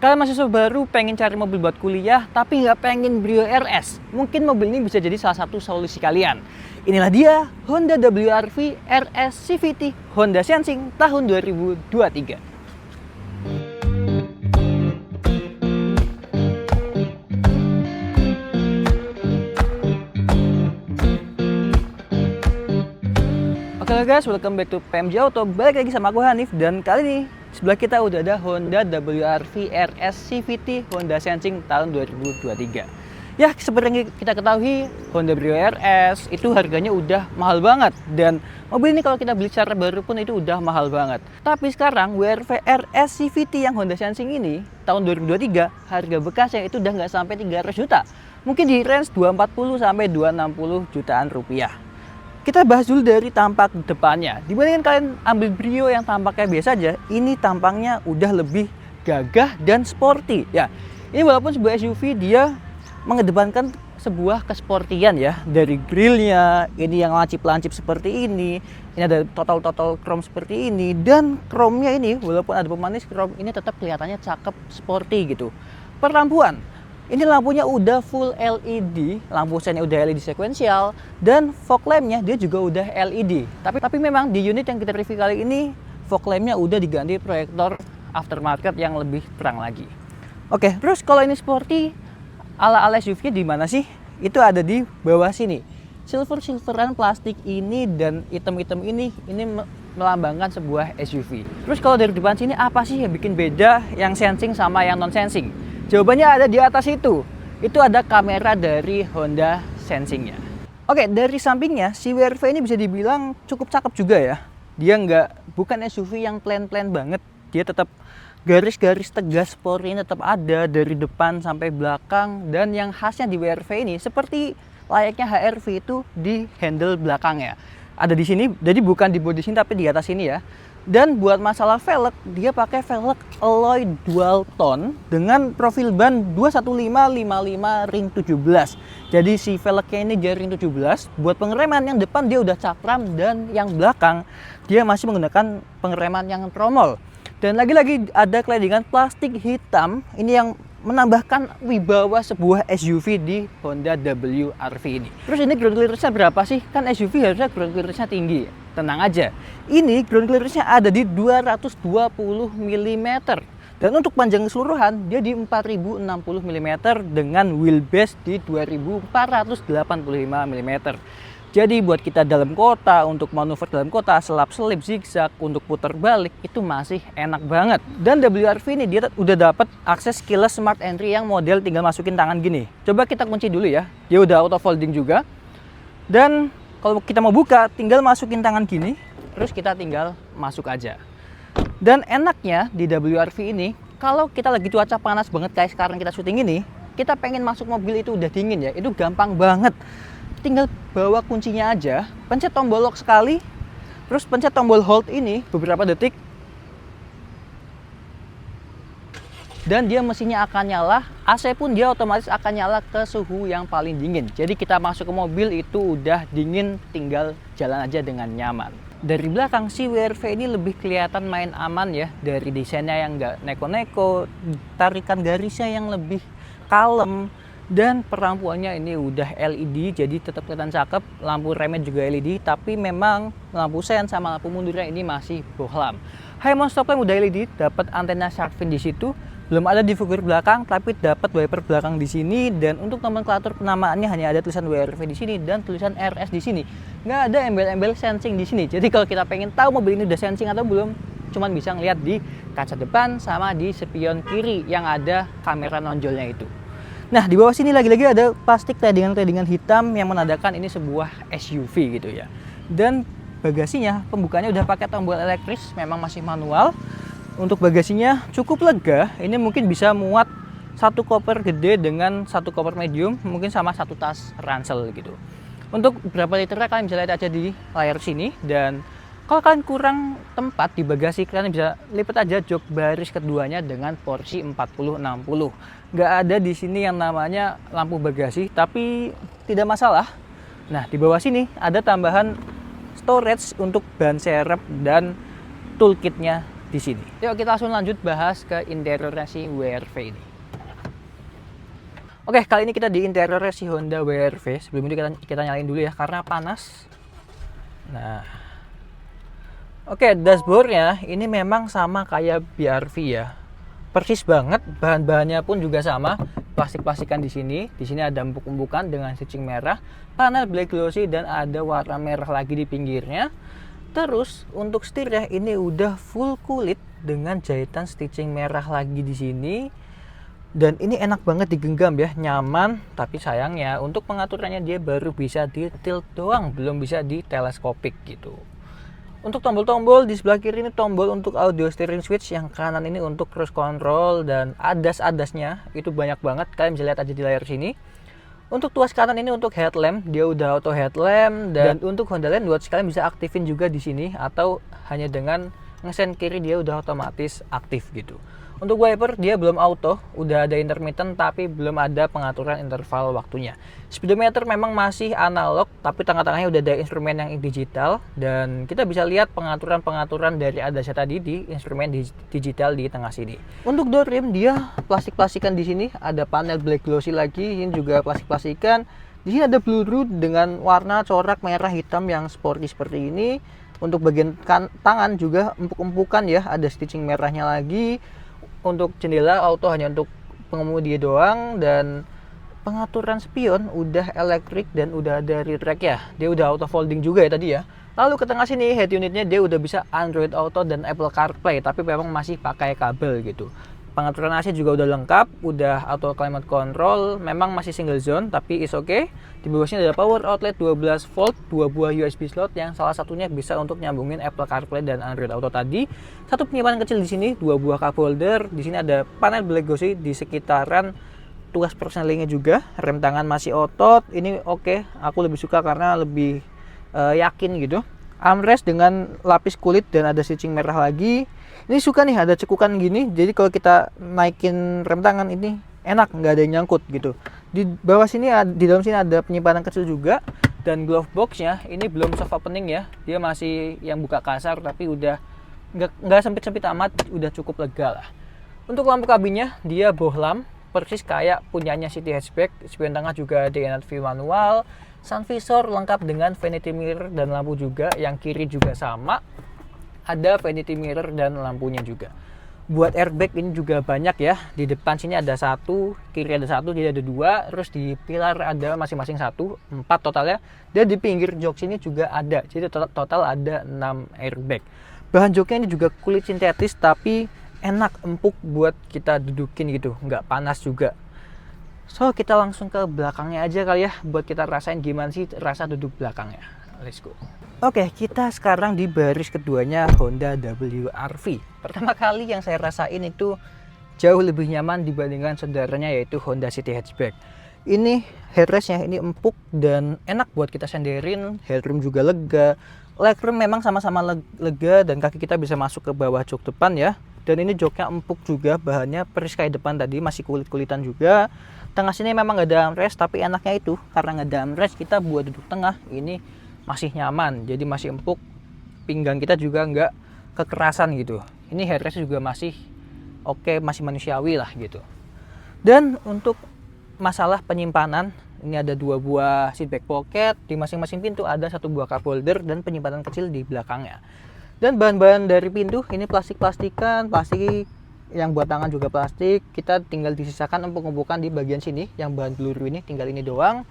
Kalian mahasiswa baru pengen cari mobil buat kuliah, tapi nggak pengen Brio RS. Mungkin mobil ini bisa jadi salah satu solusi kalian. Inilah dia Honda WRV RS CVT Honda Sensing tahun 2023. Oke guys, welcome back to PMJ Auto. Balik lagi sama aku Hanif, dan kali ini sebelah kita udah ada Honda WRV RS CVT Honda Sensing tahun 2023. Ya, seperti yang kita ketahui, Honda Brio RS itu harganya udah mahal banget, dan mobil ini kalau kita beli secara baru pun itu udah mahal banget. Tapi sekarang WRV RS CVT yang Honda Sensing ini tahun 2023 harga bekasnya itu udah nggak sampai 300 juta. Mungkin di range 240 sampai 260 jutaan rupiah. Kita bahas dulu dari tampak depannya. Dibandingkan kalian ambil Brio yang tampaknya biasa aja, ini tampangnya udah lebih gagah dan sporty. Ya, ini walaupun sebuah SUV, dia mengedepankan sebuah kesportian ya. Dari grillnya, ini yang lancip-lancip seperti ini ada total chrome seperti ini, dan chrome-nya ini walaupun ada pemanis chrome, ini tetap kelihatannya cakep, sporty gitu. Perlampuan, ini lampunya udah full LED, lampu sennya udah LED sekuensial, dan fog lampnya dia juga udah LED. Tapi memang di unit yang kita review kali ini, fog lampnya udah diganti proyektor aftermarket yang lebih terang lagi. Oke, terus kalau ini sporty, ala-ala SUV-nya di mana sih? Itu ada di bawah sini. Silveran plastik ini dan hitam-hitam ini melambangkan sebuah SUV. Terus kalau dari depan sini, apa sih yang bikin beda yang sensing sama yang non-sensing? Jawabannya ada di atas itu. Itu ada kamera dari Honda Sensing-nya. Oke, dari sampingnya si WRV ini bisa dibilang cukup cakep juga ya. Dia bukan SUV yang plain-plain banget. Dia tetap garis-garis tegas sporty tetap ada dari depan sampai belakang, dan yang khasnya di WRV ini seperti layaknya HRV itu di handle belakangnya. Ada di sini, jadi bukan di bodi sini tapi di atas sini ya. Dan buat masalah velg, dia pakai velg alloy dual tone dengan profil ban 21555 ring 17. Jadi si velgnya ini jadi ring 17. Buat pengereman yang depan dia udah cakram, dan yang belakang dia masih menggunakan pengereman yang tromol. Dan lagi-lagi ada claddingan plastik hitam, ini yang menambahkan wibawa sebuah SUV di Honda WRV ini. Terus ini ground clearance-nya berapa sih? Kan SUV harusnya ground clearance-nya tinggi. Tenang aja, ini ground clearance-nya ada di 220 mm. Dan untuk panjang keseluruhan, dia di 4060 mm dengan wheelbase di 2485 mm. Jadi buat kita dalam kota, untuk manuver dalam kota, selap-selip, zigzag, untuk putar balik, itu masih enak banget. Dan WRV ini dia udah dapat akses keyless smart entry yang model tinggal masukin tangan gini. Coba kita kunci dulu ya, dia udah auto folding juga. Dan kalau kita mau buka, tinggal masukin tangan gini, terus kita tinggal masuk aja. Dan enaknya di WRV ini, kalau kita lagi cuaca panas banget kayak sekarang kita syuting ini, kita pengen masuk mobil itu udah dingin ya, itu gampang banget. Tinggal bawa kuncinya aja, pencet tombol lock sekali, terus pencet tombol hold ini beberapa detik, dan dia mesinnya akan nyala. AC pun dia otomatis akan nyala ke suhu yang paling dingin. Jadi kita masuk ke mobil itu udah dingin, tinggal jalan aja dengan nyaman. Dari belakang si WRV ini lebih kelihatan main aman ya, dari desainnya yang nggak neko-neko, tarikan garisnya yang lebih kalem, dan perampuannya ini udah LED, jadi tetap kelihatan cakep. Lampu remnya juga LED, tapi memang lampu sen sama lampu mundurnya ini masih bohlam. High mount stop lamp udah LED, dapat antena shark fin di situ. Belum ada diffuser belakang, tapi dapat wiper belakang di sini. Dan untuk nomenklatur penamaannya hanya ada tulisan WRV di sini dan tulisan RS di sini. Nggak ada embel-embel sensing di sini. Jadi kalau kita pengen tahu mobil ini udah sensing atau belum, cuman bisa ngeliat di kaca depan sama di spion kiri yang ada kamera nonjolnya itu. Nah, di bawah sini lagi-lagi ada plastik claddingan hitam yang menandakan ini sebuah SUV gitu ya. Dan bagasinya, pembukanya udah pakai tombol elektris, memang masih manual. Untuk bagasinya cukup lega, ini mungkin bisa muat satu koper gede dengan satu koper medium, mungkin sama satu tas ransel gitu. Untuk berapa liternya kalian bisa lihat aja di layar sini. Dan kalau kalian kurang tempat di bagasi, kalian bisa lipat aja jok baris keduanya dengan porsi 40-60. Nggak ada di sini yang namanya lampu bagasi, tapi tidak masalah. Nah, di bawah sini ada tambahan storage untuk ban serep dan toolkitnya di sini. Yuk kita langsung lanjut bahas ke interiornya si WRV ini. Oke, kali ini kita di interiornya si Honda WRV. Sebelum ini kita nyalain dulu ya karena panas. Nah, oke, dashboardnya ini memang sama kayak BRV ya, persis banget. Bahan-bahannya pun juga sama, plastik-plastikan di sini. Di sini ada empuk-empukan dengan stitching merah, panel black glossy dan ada warna merah lagi di pinggirnya. Terus untuk setirnya ini udah full kulit dengan jahitan stitching merah lagi di sini. Dan ini enak banget digenggam ya, nyaman. Tapi sayangnya untuk pengaturannya dia baru bisa di tilt doang, belum bisa di teleskopik gitu. Untuk tombol-tombol di sebelah kiri ini tombol untuk audio steering switch, yang kanan ini untuk cruise control, dan adas-adasnya itu banyak banget, kalian bisa lihat aja di layar sini. Untuk tuas kanan ini untuk headlamp, dia udah auto headlamp, dan untuk Honda Land Watch kalian bisa aktifin juga di sini atau hanya dengan ngesen kiri dia udah otomatis aktif gitu. Untuk wiper dia belum auto, udah ada intermittent tapi belum ada pengaturan interval waktunya. Speedometer memang masih analog, tapi tengah-tengahnya udah ada instrumen yang digital, dan kita bisa lihat pengaturan-pengaturan dari adasnya tadi di instrumen digital di tengah sini. Untuk door rim dia plastik-plastikan di sini, ada panel black glossy lagi, ini juga plastik-plastikan. Di sini ada blue root dengan warna corak merah hitam yang sporty seperti ini. Untuk bagian tangan juga empuk-empukan ya, ada stitching merahnya lagi. Untuk jendela auto hanya untuk pengemudi doang, dan pengaturan spion udah elektrik dan udah ada rear rack ya. Dia udah auto folding juga ya tadi ya. Lalu ke tengah sini head unitnya dia udah bisa Android Auto dan Apple CarPlay, tapi memang masih pakai kabel gitu. Pengaturan AC juga udah lengkap, udah auto climate control, memang masih single zone tapi is okay. Di bawah sini ada power outlet 12 volt, 2 buah USB slot yang salah satunya bisa untuk nyambungin Apple CarPlay dan Android Auto tadi. Satu penyimpanan kecil di sini, 2 buah cup holder. Di sini ada panel black glossy di sekitaran tuas persnelingnya juga. Rem tangan masih otot. Ini oke, aku lebih suka karena lebih yakin gitu. Armrest dengan lapis kulit dan ada stitching merah lagi. Ini suka nih ada cekukan gini, jadi kalau kita naikin rem tangan ini enak, nggak ada yang nyangkut gitu. Di bawah sini, di dalam sini ada penyimpanan kecil juga, dan glove boxnya ini belum soft opening ya, dia masih yang buka kasar tapi udah nggak sempit-sempit amat, udah cukup lega lah. Untuk lampu kabinnya dia bohlam, persis kayak punyanya City Hatchback. Spion tengah juga DNF manual, sun visor lengkap dengan vanity mirror dan lampu juga, yang kiri juga sama. Ada vanity mirror dan lampunya juga. Buat airbag ini juga banyak ya. Di depan sini ada satu, kiri ada satu, jadi ada dua. Terus di pilar ada masing-masing satu, 4 totalnya. Dan di pinggir jok sini juga ada. Jadi total ada 6 airbag. Bahan joknya ini juga kulit sintetis tapi enak, empuk buat kita dudukin gitu, nggak panas juga. So kita langsung ke belakangnya aja kali ya, buat kita rasain gimana sih rasa duduk belakangnya. Let's go. Oke, kita sekarang di baris keduanya Honda WRV. Pertama kali yang saya rasain itu jauh lebih nyaman dibandingkan saudaranya, yaitu Honda City Hatchback. Ini headrestnya ini empuk dan enak buat kita senderin, headroom juga lega. Legroom memang sama-sama lega dan kaki kita bisa masuk ke bawah jok depan ya. Dan ini joknya empuk juga, bahannya persis kayak depan tadi, masih kulit-kulitan juga. Tengah sini memang nggak ada armrest, tapi enaknya itu karena nggak ada armrest kita buat duduk tengah ini masih nyaman, jadi masih empuk, pinggang kita juga nggak kekerasan gitu. Ini headrest juga masih oke, masih manusiawi lah gitu. Dan untuk masalah penyimpanan, ini ada 2 buah seat back pocket, di masing-masing pintu ada 1 buah cup holder dan penyimpanan kecil di belakangnya. Dan bahan-bahan dari pintu ini plastik-plastikan, plastik yang buat tangan juga plastik. Kita tinggal disisakan empuk-empukan di bagian sini, yang bahan peluru ini tinggal ini doang.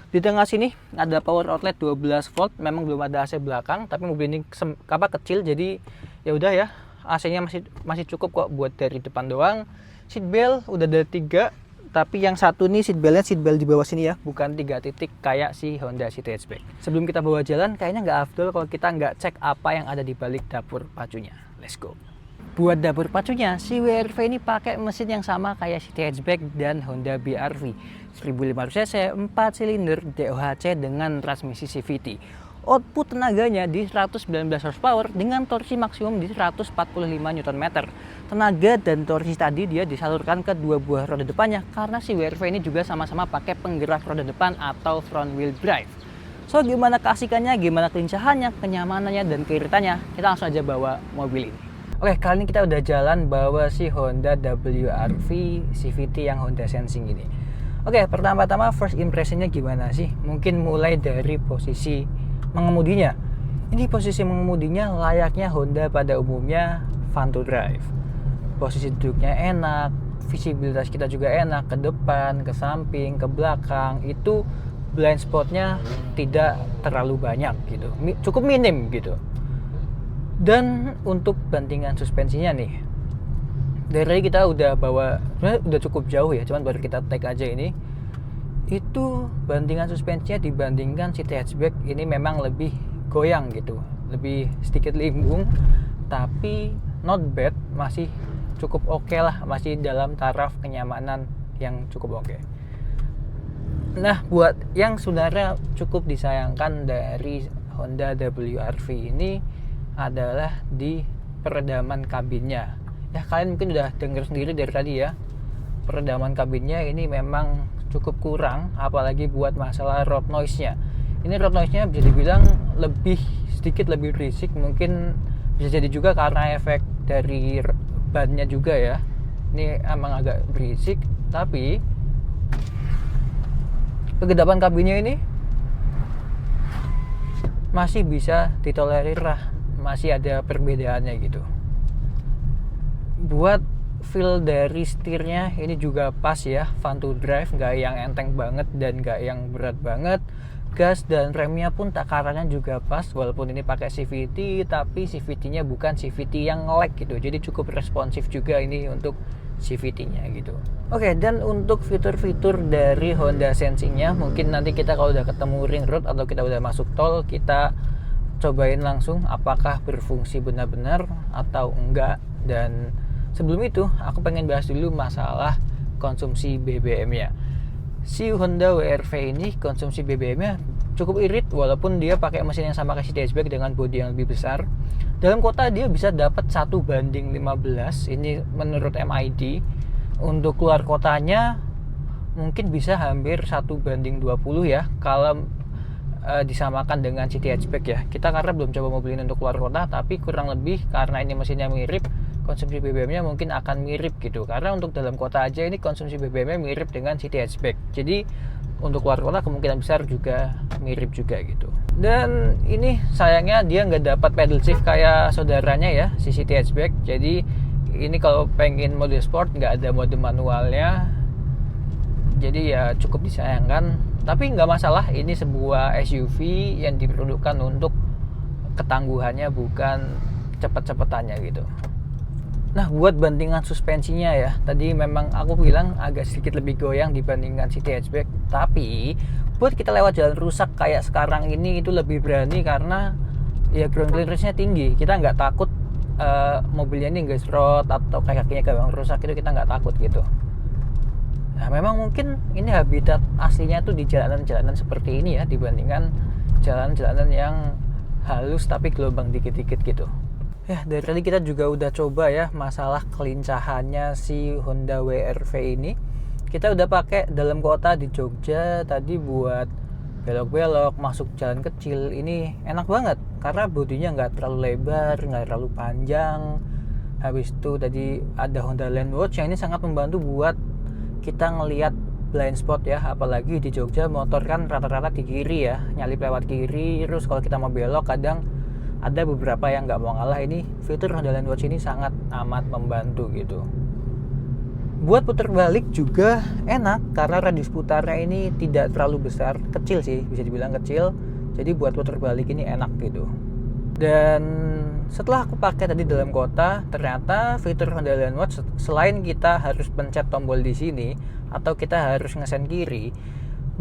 Di tengah sini ada power outlet 12 volt, memang belum ada AC belakang, tapi mobil ini kecil jadi ya udah ya, AC-nya masih cukup kok buat dari depan doang. Seat belt udah ada 3, tapi yang satu nih seat belt di bawah sini ya, bukan 3 titik kayak si Honda City Hatchback. Sebelum kita bawa jalan, kayaknya nggak afdol kalau kita nggak cek apa yang ada di balik dapur pacunya. Let's go. Buat dapur pacunya, si WRV ini pakai mesin yang sama kayak City Hatchback dan Honda BRV. 1500 cc, 4 silinder DOHC dengan transmisi CVT. Output tenaganya di 119 horsepower dengan torsi maksimum di 145 Nm. Tenaga dan torsi tadi dia disalurkan ke 2 buah roda depannya karena si WRV ini juga sama-sama pakai penggerak roda depan atau front wheel drive. So gimana keasikannya, gimana kelincahannya, kenyamanannya, dan keiritannya, kita langsung aja bawa mobil ini. Oke, kali ini kita udah jalan bawa si Honda WRV CVT yang Honda Sensing ini. Oke, pertama-tama first impressionnya gimana sih? Mungkin mulai dari posisi mengemudinya. Ini posisi mengemudinya layaknya Honda pada umumnya, fun to drive. Posisi duduknya enak, visibilitas kita juga enak, ke depan, ke samping, ke belakang. Itu blind spotnya tidak terlalu banyak gitu, cukup minim gitu. Dan untuk bandingan suspensinya nih, dari kita udah bawa, sebenarnya udah cukup jauh ya, cuman baru kita take aja ini. Itu bandingan suspensinya dibandingkan si hatchback ini memang lebih goyang gitu, lebih sedikit limbung, tapi not bad, masih cukup oke lah, masih dalam taraf kenyamanan yang cukup oke. Nah, buat yang sebenarnya cukup disayangkan dari Honda WRV ini adalah di peredaman kabinnya. Ya, kalian mungkin udah dengar sendiri dari tadi ya, peredaman kabinnya ini memang cukup kurang, apalagi buat masalah road noise-nya. Ini road noise-nya bisa dibilang sedikit lebih berisik, mungkin bisa jadi juga karena efek dari bannya juga ya. Ini emang agak berisik, tapi kegedapan kabinnya ini masih bisa ditolerir lah, masih ada perbedaannya gitu. Buat feel dari setirnya ini juga pas ya, fun to drive, gak yang enteng banget dan gak yang berat banget. Gas dan remnya pun takarannya juga pas, walaupun ini pakai CVT, tapi CVT-nya bukan CVT yang lag gitu, jadi cukup responsif juga ini untuk CVT-nya gitu. Oke, dan untuk fitur-fitur dari Honda Sensing-nya, mungkin nanti kita kalau udah ketemu ring road atau kita udah masuk tol, kita cobain langsung apakah berfungsi benar-benar atau enggak. Dan sebelum itu aku pengen bahas dulu masalah konsumsi BBM-nya. Si Honda WRV ini konsumsi BBM-nya cukup irit, walaupun dia pakai mesin yang sama kayak si hatchback dengan bodi yang lebih besar. Dalam kota dia bisa dapat 1:15, ini menurut MID. Untuk keluar kotanya mungkin bisa hampir 1:20 ya, kalau disamakan dengan City Hatchback ya. Kita karena belum coba mobil ini untuk keluar kota, tapi kurang lebih karena ini mesinnya mirip, konsumsi BBM-nya mungkin akan mirip gitu. Karena untuk dalam kota aja ini konsumsi BBM-nya mirip dengan City Hatchback. Jadi untuk keluar kota kemungkinan besar juga mirip juga gitu. Dan ini sayangnya dia nggak dapat pedal shift kayak saudaranya ya, si City Hatchback. Jadi ini kalau pengen mode sport nggak ada mode manualnya. Jadi ya cukup disayangkan, tapi nggak masalah, ini sebuah SUV yang diperuntukkan untuk ketangguhannya, bukan cepet-cepetannya gitu. Nah, buat bandingan suspensinya ya, tadi memang aku bilang agak sedikit lebih goyang dibandingkan City Hatchback, tapi buat kita lewat jalan rusak kayak sekarang ini itu lebih berani karena ya ground clearance-nya tinggi. Kita nggak takut mobilnya ini nge-serot atau kakinya gampang rusak, itu kita nggak takut gitu. Nah, memang mungkin ini habitat aslinya tuh di jalanan-jalanan seperti ini ya, dibandingkan jalan-jalanan yang halus tapi gelombang dikit-dikit gitu. Ya, dari tadi kita juga udah coba ya masalah kelincahannya si Honda WRV ini. Kita udah pakai dalam kota di Jogja tadi buat belok-belok, masuk jalan kecil. Ini enak banget karena bodinya nggak terlalu lebar, nggak terlalu panjang. Habis itu tadi ada Honda Landwatch yang ini sangat membantu buat kita ngelihat blind spot ya, apalagi di Jogja motor kan rata-rata di kiri ya, nyalip lewat kiri. Terus kalau kita mau belok kadang ada beberapa yang nggak mau ngalah, ini fitur Honda Landwatch ini sangat amat membantu gitu. Buat putar balik juga enak karena radius putarnya ini tidak terlalu besar, kecil sih, bisa dibilang kecil. Jadi buat putar balik ini enak gitu. Dan setelah aku pakai tadi dalam kota, ternyata fitur Honda Landwatch selain kita harus pencet tombol di sini atau kita harus ngesen kiri,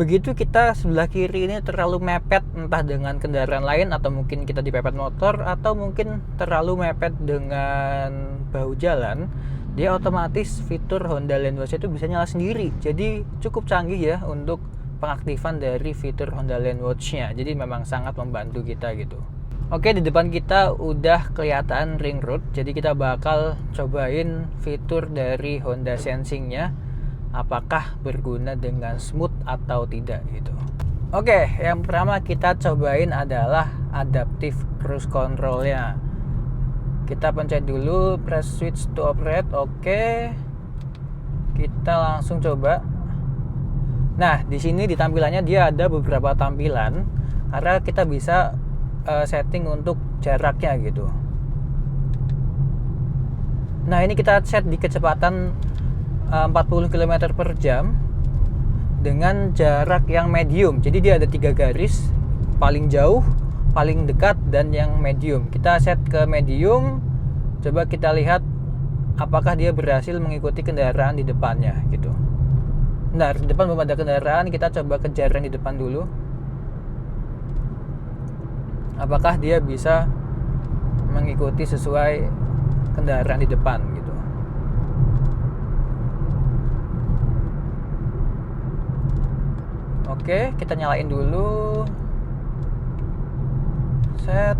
begitu kita sebelah kiri ini terlalu mepet entah dengan kendaraan lain atau mungkin kita dipepet motor atau mungkin terlalu mepet dengan bahu jalan, dia otomatis fitur Honda Landwatch itu bisa nyala sendiri. Jadi cukup canggih ya untuk pengaktifan dari fitur Honda Landwatch-nya. Jadi memang sangat membantu kita gitu. Oke, di depan kita udah kelihatan ring road, jadi kita bakal cobain fitur dari Honda Sensing-nya, apakah berguna dengan smooth atau tidak gitu. Oke, yang pertama kita cobain adalah adaptive cruise control-nya. Kita pencet dulu press switch to operate. Oke. Kita langsung coba. Nah, di sini di tampilannya dia ada beberapa tampilan karena kita bisa setting untuk jaraknya gitu. Nah, ini kita set di kecepatan 40 km per jam dengan jarak yang medium. Jadi dia ada 3 garis, paling jauh, paling dekat, dan yang medium. Kita set ke medium. Coba kita lihat apakah dia berhasil mengikuti kendaraan di depannya gitu. Nah, di depan belum ada kendaraan, kita coba kejar yang di depan dulu. Apakah dia bisa mengikuti sesuai kendaraan di depan gitu. Oke, kita nyalain dulu. Set.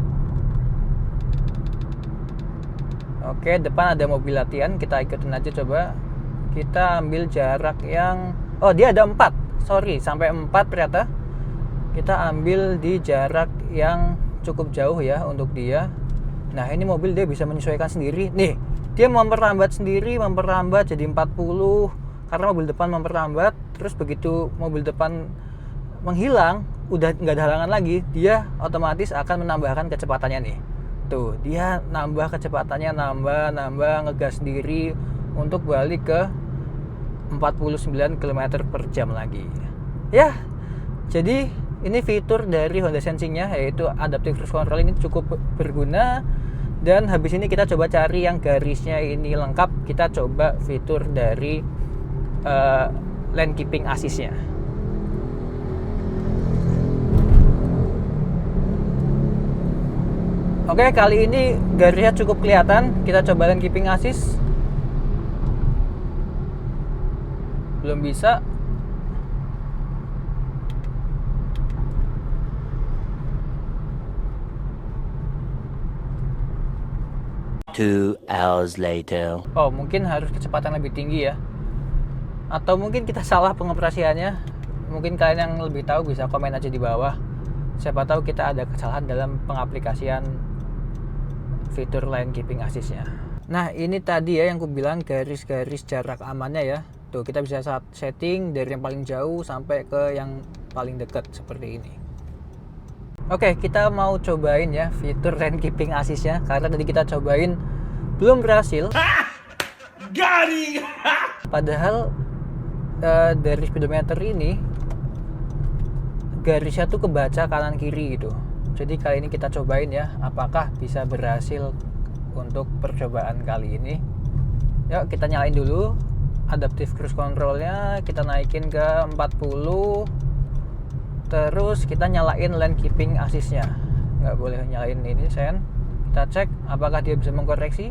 Oke, depan ada mobil latihan, kita ikutin aja coba. Kita ambil jarak yang dia ada 4. Sorry, sampai 4 ternyata. Kita ambil di jarak yang cukup jauh ya untuk dia. Nah, ini mobil dia bisa menyesuaikan sendiri. Nih, dia memperlambat sendiri, memperlambat jadi 40 karena mobil depan memperlambat. Terus begitu mobil depan menghilang, udah nggak ada halangan lagi, dia otomatis akan menambahkan kecepatannya nih. Tuh, dia nambah kecepatannya, nambah ngegas sendiri untuk balik ke 49 km per jam lagi. Ya, jadi ini fitur dari Honda Sensing-nya, yaitu Adaptive Cruise Control ini cukup berguna. Dan habis ini kita coba cari yang garisnya ini lengkap. Kita coba fitur dari lane keeping assist-nya. Oke, kali ini garisnya cukup kelihatan. Kita coba lane keeping assist. Belum bisa. Two hours later. Oh, mungkin harus kecepatan lebih tinggi ya. Atau mungkin kita salah pengoperasiannya. Mungkin kalian yang lebih tahu bisa komen aja di bawah. Siapa tahu kita ada kesalahan dalam pengaplikasian fitur lane keeping assist-nya. Nah, ini tadi ya yang aku bilang garis-garis jarak amannya ya. Tuh, kita bisa setting dari yang paling jauh sampai ke yang paling dekat seperti ini. Oke, kita mau cobain ya fitur lane keeping assist-nya karena tadi kita cobain belum berhasil. Padahal dari speedometer ini garisnya tuh kebaca kanan kiri gitu. Jadi kali ini kita cobain ya apakah bisa berhasil untuk percobaan kali ini. Yuk, kita nyalain dulu Adaptive Cruise Control-nya, kita naikin ke 40. Terus kita nyalain lane keeping assist-nya. Nggak boleh nyalain ini sen. Kita cek apakah dia bisa mengkoreksi.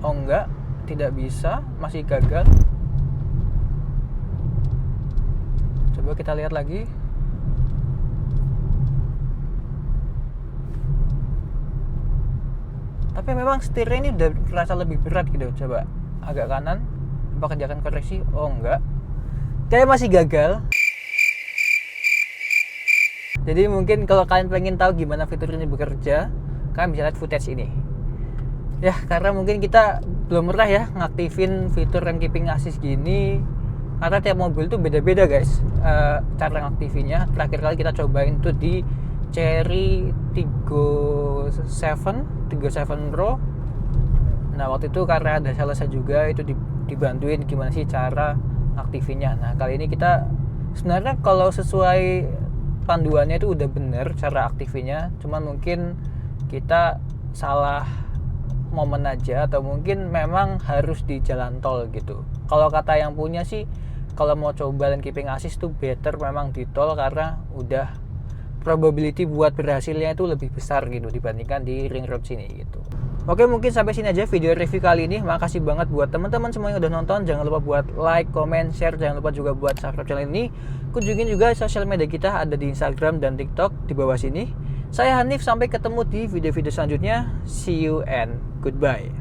Oh enggak, tidak bisa, masih gagal. Coba kita lihat lagi. Tapi memang setirnya ini udah terasa lebih berat gitu. Coba agak kanan, apakah dia akan koreksi? Oh enggak, kayak masih gagal. Jadi mungkin kalau kalian pengen tahu gimana fitur ini bekerja, kalian bisa lihat footage ini. Ya, karena mungkin kita belum pernah ya ngaktifin fitur lane keeping assist gini. Karena tiap mobil tuh beda-beda guys cara ngaktifinnya. Terakhir kali kita cobain tuh di Chery 37 Pro. Nah, waktu itu karena ada salesnya juga, itu dibantuin gimana sih cara aktifinnya. Nah, kali ini kita sebenarnya kalau sesuai panduannya itu udah bener cara aktifinnya, cuman mungkin kita salah momen aja atau mungkin memang harus di jalan tol gitu. Kalau kata yang punya sih, kalau mau coba lane keeping assist tuh better memang di tol karena udah probability buat berhasilnya itu lebih besar gitu dibandingkan di ring road sini gitu. Oke, mungkin sampai sini aja video review kali ini. Makasih banget buat teman-teman semua yang udah nonton. Jangan lupa buat like, comment, share. Jangan lupa juga buat subscribe channel ini. Kunjungin juga sosial media kita ada di Instagram dan TikTok di bawah sini. Saya Hanif, sampai ketemu di video-video selanjutnya. See you and goodbye.